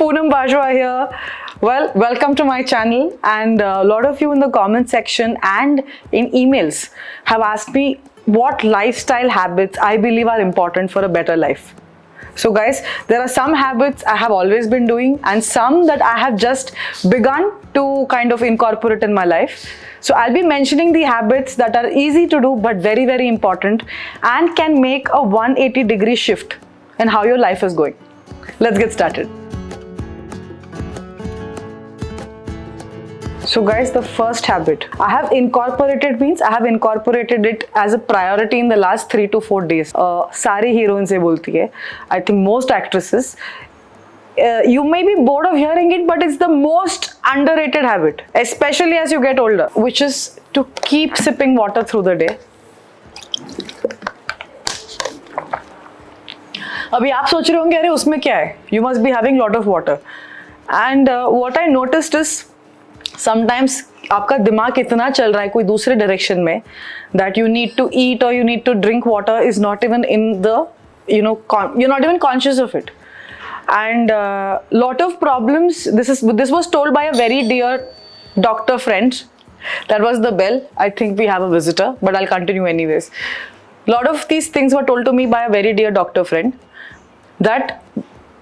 Poonam Bajwa here. Well, welcome to my channel, and a lot of you in the comment section and in emails have asked me what lifestyle habits I believe are important for a better life. So guys, there are some habits I have always been doing and some that I have just begun to kind of incorporate in my life. So I'll be mentioning the habits that are easy to do but very, very important and can make a 180-degree shift in how your life is going. Let's get started. So guys, the first habit I have incorporated it as a priority in the last 3 to 4 days. सारी heroines ये बोलती है. I think most actresses. You may be bored of hearing it, but it's the most underrated habit, especially as you get older, which is to keep sipping water through the day. अभी आप सोच रहे होंगे अरे उसमें क्या है? You must be having lot of water. And what I noticed is sometimes आपका दिमाग इतना चल रहा है कोई दूसरे डायरेक्शन में that you need to eat or you need to drink water is not even in the you're not even conscious of it. And lot of problems, this was told by a very dear doctor friend. That was the bell. I think we have a visitor, but I'll continue anyways. Lot of these things were told to me by a very dear doctor friend that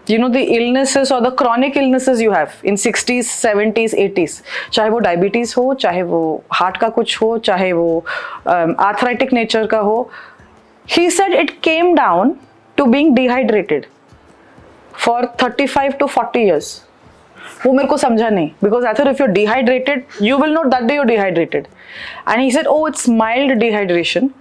the illnesses or the chronic illnesses you have in 60s, 70s, 80s, चाहे वो diabetes हो, चाहे वो heart का कुछ हो, चाहे वो arthritic nature का हो, he said it came down to being dehydrated for 35 to 40 years. वो मेरे को समझा नहीं, because I thought if you're dehydrated, you will know that day you're dehydrated. And he said, oh, it's mild dehydration,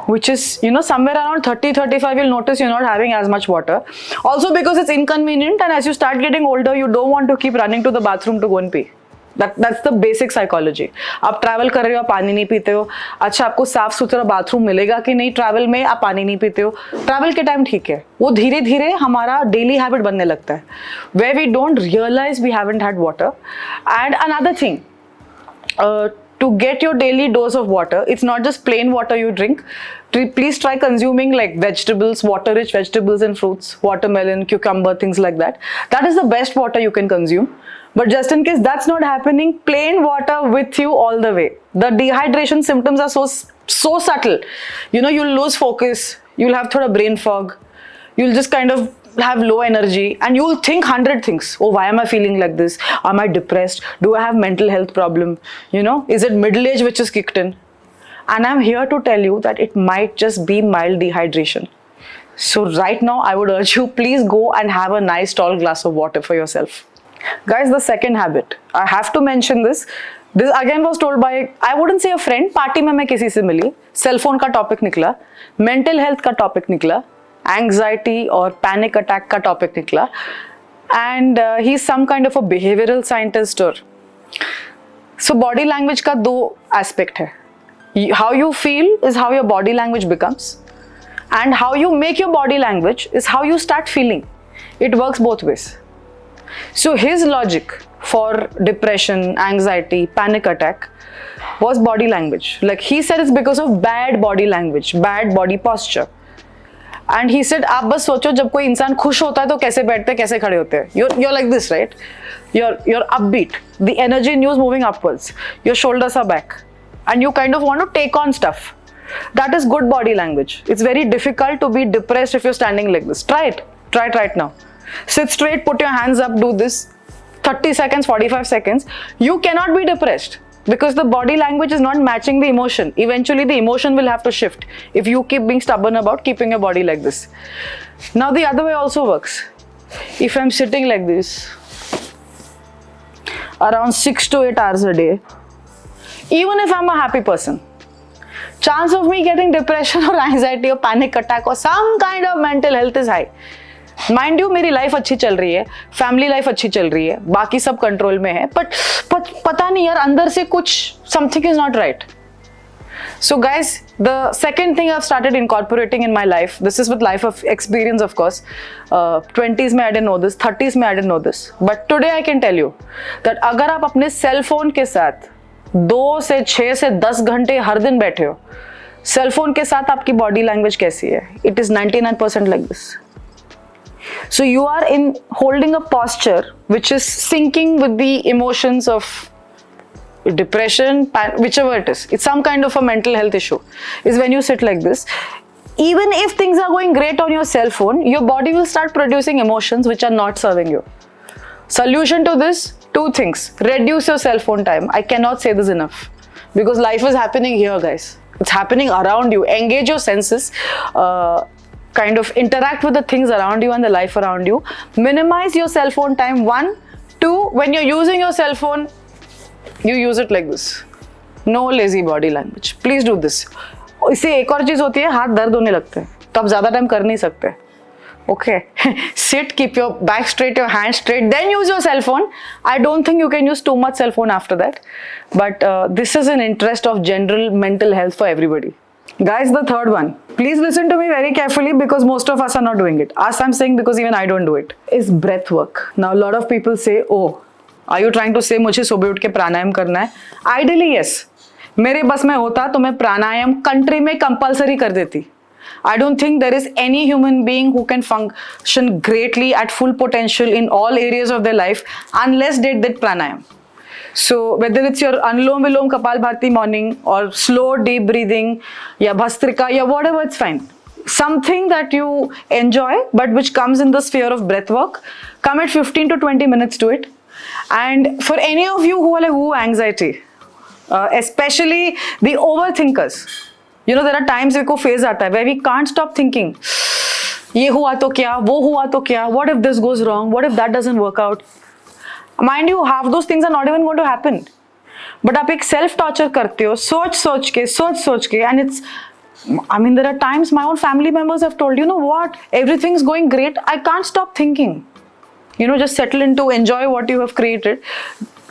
which is, somewhere around 30-35 you'll notice you're not having as much water. Also because it's inconvenient, and as you start getting older, you don't want to keep running to the bathroom to go and pee. That's the basic psychology. आप travel कर रहे हो, आप पानी नहीं पीते हो. अच्छा, आपको साफ सुथरा बाथरूम मिलेगा कि नहीं ट्रैवल में, आप पानी नहीं पीते हो. ट्रैवल के टाइम ठीक है, वो धीरे धीरे हमारा डेली हैबिट बनने लगता है, where we don't realize we haven't had water. And another thing, to get your daily dose of water, it's not just plain water you drink. Please try consuming like vegetables, water-rich vegetables and fruits, watermelon, cucumber, things like that. That is the best water you can consume. But just in case that's not happening, plain water with you all the way. The dehydration symptoms are so subtle. You'll lose focus, you'll have thoda brain fog, you'll just kind of have low energy, and you'll think 100 things. Oh, why am I feeling like this? Am I depressed? Do I have mental health problem? Is it middle age which is kicked in? And I'm here to tell you that it might just be mild dehydration. So right now, I would urge you, please go and have a nice tall glass of water for yourself. Guys, the second habit, I have to mention this. This again was told by, I wouldn't say a friend, party में मैं किसी से मिली, cell phone का topic निकला, mental health का topic निकला, anxiety or panic attack का topic निकला, and he's some kind of a behavioral scientist or. So body language का दो aspect है. How you feel is how your body language becomes, and how you make your body language is how you start feeling. It works both ways. So his logic for depression, anxiety, panic attack was body language. Like he said, it's because of bad body language, bad body posture. And he said, आप बस सोचो जब कोई इंसान खुश होता है तो कैसे बैठते हैं, कैसे खड़े होते हैं. You're like this, right? You're upbeat. The energy in you is moving upwards. Your shoulders are back, and you kind of want to take on stuff. That is good body language. It's very difficult to be depressed if you're standing like this. Try it. Try it right now. Sit straight, put your hands up, do this 30 seconds, 45 seconds. You cannot be depressed because the body language is not matching the emotion. Eventually, the emotion will have to shift if you keep being stubborn about keeping your body like this. Now, the other way also works. If I'm sitting like this around 6 to 8 hours a day, even if I'm a happy person, chance of me getting depression or anxiety or panic attack or some kind of mental health is high. Mind you मेरी life अच्छी चल रही है, family life अच्छी चल रही है, बाकी सब कंट्रोल में है, बट पता नहीं यार अंदर से कुछ something is not right. So guys, the second thing I've started incorporating in my life, this is with life of experience of course, 20s में I didn't know this, 30s में I didn't know this, but today I can tell you that अगर आप अपने cell phone के साथ 2 से 6 से 10 घंटे हर दिन बैठे हो, सेल फोन के साथ आपकी बॉडी लैंग्वेज कैसी है? It is 99% like this. So you are in holding a posture which is syncing with the emotions of depression, whichever it is. It's some kind of a mental health issue. Is when you sit like this. Even if things are going great on your cell phone, your body will start producing emotions which are not serving you. Solution to this, two things. Reduce your cell phone time. I cannot say this enough. Because life is happening here, guys. It's happening around you. Engage your senses. Kind of interact with the things around you and the life around you. Minimize your cell phone time. 1. 2, when you're using your cell phone, you use it like this. No lazy body language. Please do this. इससे एक और चीज होती है, हाथ दर्द होने लगते हैं, तो आप ज्यादा टाइम कर नहीं सकते. Okay, sit, keep your back straight, your hands straight, then use your cell phone. I don't think you can use too much cell phone after that. But this is an interest of general mental health for everybody. Guys, the third one. Please listen to me very carefully because most of us are not doing it. As I'm saying, because even I don't do it. Is breath work. Now, a lot of people say, oh, are you trying to say मुझे सुबह उठ के प्राणायाम करना है? Ideally, yes. मेरे बस में होता तो मैं प्राणायाम कंट्री में कंपलसरी कर देती. I don't think there is any human being who can function greatly at full potential in all areas of their life unless they did pranayam. So whether it's your Anulom Vilom Kapalbhati morning or slow deep breathing, ya Bhastrika, ya whatever, it's fine. Something that you enjoy but which comes in the sphere of breath work, commit 15 to 20 minutes to it. And for any of you who are like anxiety, especially the overthinkers, you know, there are times where phase aata hai where we can't stop thinking. Ye hua to kya, wo hua to kya, what if this goes wrong, what if that doesn't work out? Mind you, half those things are not even going to happen. But आप एक self torture करते हो, सोच के, and it's, I mean, there are times my own family members have told, you know what, everything's going great, I can't stop thinking. You know, just settle into enjoy what you have created.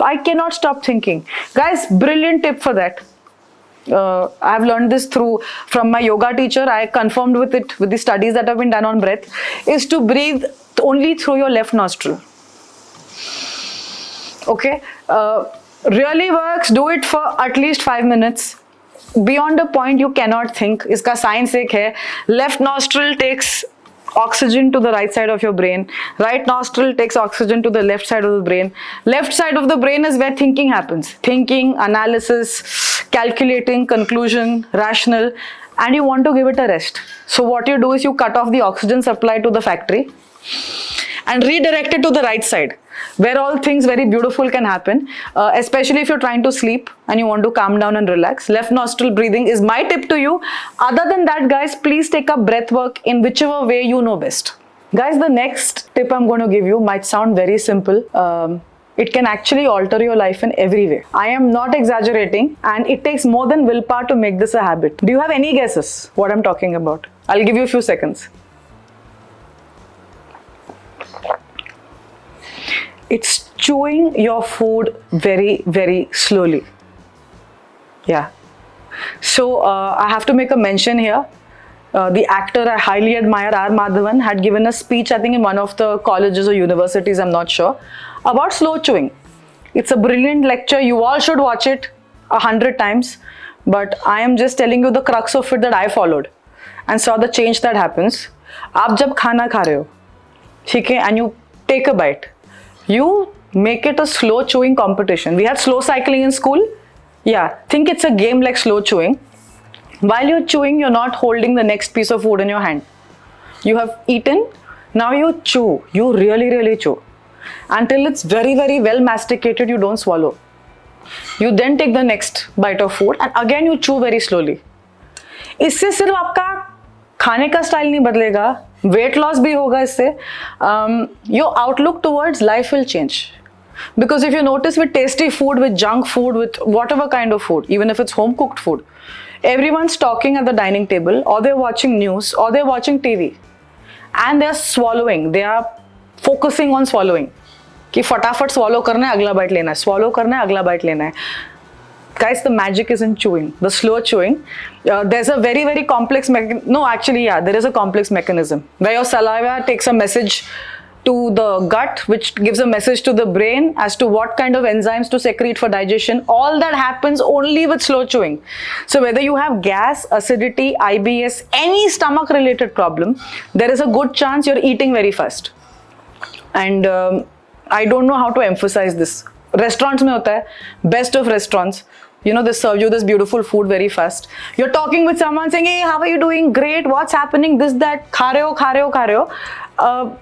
I cannot stop thinking. Guys, brilliant tip for that. I've learned this from my yoga teacher. I confirmed with it with the studies that have been done on breath, is to breathe only through your left nostril. Okay, really works. Do it for at least 5 minutes. Beyond a point you cannot think. Iska science ek hai. Left nostril takes oxygen to the right side of your brain. Right nostril takes oxygen to the left side of the brain. Left side of the brain is where thinking happens. Thinking, analysis, calculating, conclusion, rational, and you want to give it a rest. So what you do is you cut off the oxygen supply to the factory and redirect it to the right side, where all things very beautiful can happen, especially if you're trying to sleep and you want to calm down and relax. Left nostril breathing is my tip to you. Other than that, guys, please take up breath work in whichever way you know best. Guys, the next tip I'm going to give you might sound very simple. It can actually alter your life in every way. I am not exaggerating, and it takes more than willpower to make this a habit. Do you have any guesses what I'm talking about? I'll give you a few seconds. It's chewing your food very, very slowly. Yeah. So I have to make a mention here. The actor I highly admire, R. Madhavan, had given a speech, I think in one of the colleges or universities, I'm not sure, about slow chewing. It's a brilliant lecture. You all should watch it 100 times. But I am just telling you the crux of it that I followed and saw the change that happens. आप जब खाना खा रहे हो, ठीक है, and you take a bite, you make it a slow chewing competition. We had slow cycling in school. Yeah, think it's a game like slow chewing. While you're chewing, you're not holding the next piece of food in your hand. You have eaten, now you chew. You really, really chew. Until it's very, very well masticated, you don't swallow. You then take the next bite of food and again you chew very slowly. इससे सिर्फ आपका खाने का style नहीं बदलेगा, weight loss भी होगा इससे. Your outlook towards life will change. Because if you notice with tasty food, with junk food, with whatever kind of food, even if it's home cooked food, everyone's talking at the dining table, or they're watching news, or they're watching TV, and they're swallowing. They are focusing on swallowing. कि फटाफट swallow करना है, अगला bite लेना है, swallow करना है, अगला bite लेना है. Guys, the magic is in chewing, the slow chewing. There's a very, very complex mechanism. No, actually, yeah, there is a complex mechanism where your saliva takes a message to the gut, which gives a message to the brain as to what kind of enzymes to secrete for digestion. All that happens only with slow chewing. So whether you have gas, acidity, IBS, any stomach related problem, there is a good chance you're eating very fast. And I don't know how to emphasize this. Restaurants mein hota hai, best of restaurants, they serve you this beautiful food very fast. You're talking with someone saying, hey, how are you doing? Great, what's happening? This, that, kha rahe ho.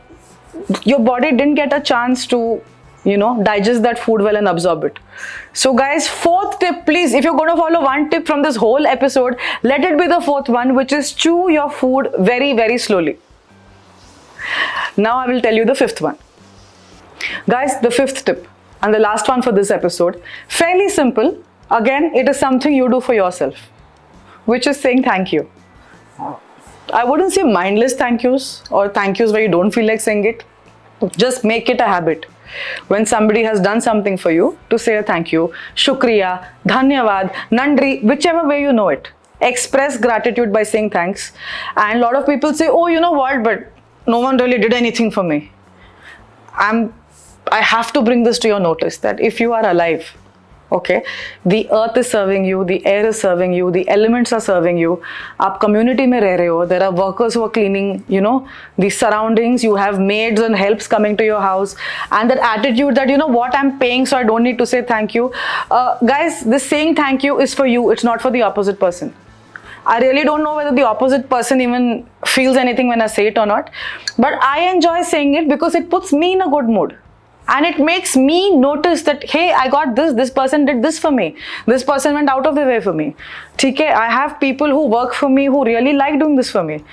Your body didn't get a chance to, digest that food well and absorb it. So guys, fourth tip, please, if you're going to follow one tip from this whole episode, let it be the fourth one, which is chew your food very, very slowly. Now I will tell you the fifth one. Guys, the fifth tip and the last one for this episode, fairly simple. Again, it is something you do for yourself, which is saying thank you. I wouldn't say mindless thank yous or thank yous where you don't feel like saying it. Just make it a habit. When somebody has done something for you, to say a thank you, shukriya, dhanyavad, nandri, whichever way you know it. Express gratitude by saying thanks. And a lot of people say, oh, you know what, but no one really did anything for me. I have to bring this to your notice that if you are alive, okay, the earth is serving you, the air is serving you, the elements are serving you. Aap community mein reh rahe ho. There are workers who are cleaning, the surroundings. You have maids and helps coming to your house, and that attitude that what, I'm paying, so I don't need to say thank you. Guys, this saying thank you is for you. It's not for the opposite person. I really don't know whether the opposite person even feels anything when I say it or not, but I enjoy saying it because it puts me in a good mood. And it makes me notice that, hey, I got this person did this for me. This person went out of the way for me. Okay, I have people who work for me who really like doing this for me.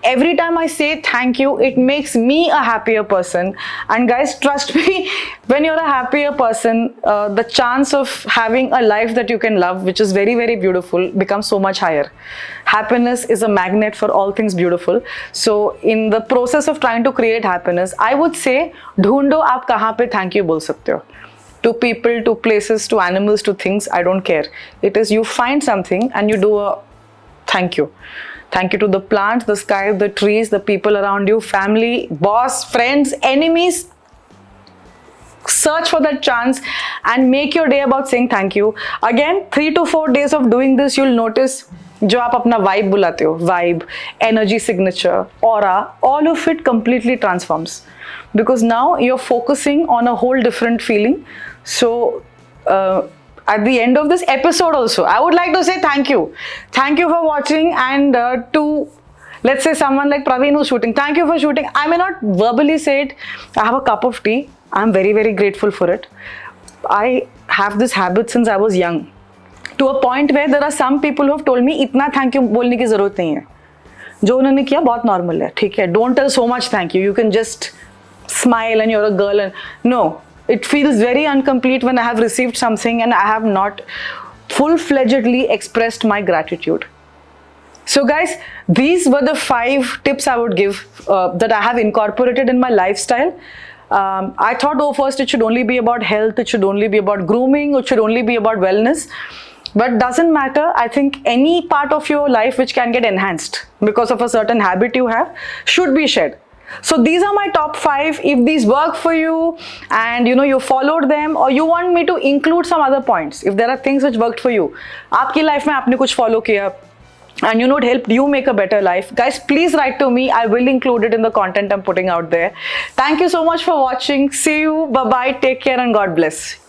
Every time I say thank you, it makes me a happier person. And guys, trust me, when you're a happier person, the chance of having a life that you can love, which is very, very beautiful, becomes so much higher. Happiness is a magnet for all things beautiful. So in the process of trying to create happiness, I would say, dhoondo aap kahan pe thank you bol sakte ho. To people, to places, to animals, to things, I don't care. It is you find something and you do a thank you. Thank you to the plants, the sky, the trees, the people around you, family, boss, friends, enemies. Search for that chance and make your day about saying thank you. Again, 3 to 4 days of doing this, you'll notice जो आप अपना vibe बुलाते हो, vibe, energy signature, aura, all of it completely transforms. Because now you're focusing on a whole different feeling. So, at the end of this episode also, I would like to say thank you. Thank you for watching, and to, let's say, someone like Praveen who's shooting, thank you for shooting. I may not verbally say it. I have a cup of tea. I'm very, very grateful for it. I have this habit since I was young. To a point where there are some people who have told me, इतना thank you बोलने की ज़रूरत नहीं है. जो उन्होंने किया बहुत normal है, ठीक है. Don't tell so much thank you. You can just smile and you're a girl and no. It feels very incomplete when I have received something and I have not full-fledgedly expressed my gratitude. So guys, these were the 5 tips I would give that I have incorporated in my lifestyle. I thought, first it should only be about health, it should only be about grooming, it should only be about wellness. But doesn't matter. I think any part of your life which can get enhanced because of a certain habit you have should be shared. So these are my top 5. If these work for you and you followed them, or you want me to include some other points, if there are things which worked for you, आपकी life में आपने कुछ follow किया and it helped you make a better life, guys, please write to me. I will include it in the content I'm putting out there. Thank you so much for watching. See you. Bye bye. Take care and God bless.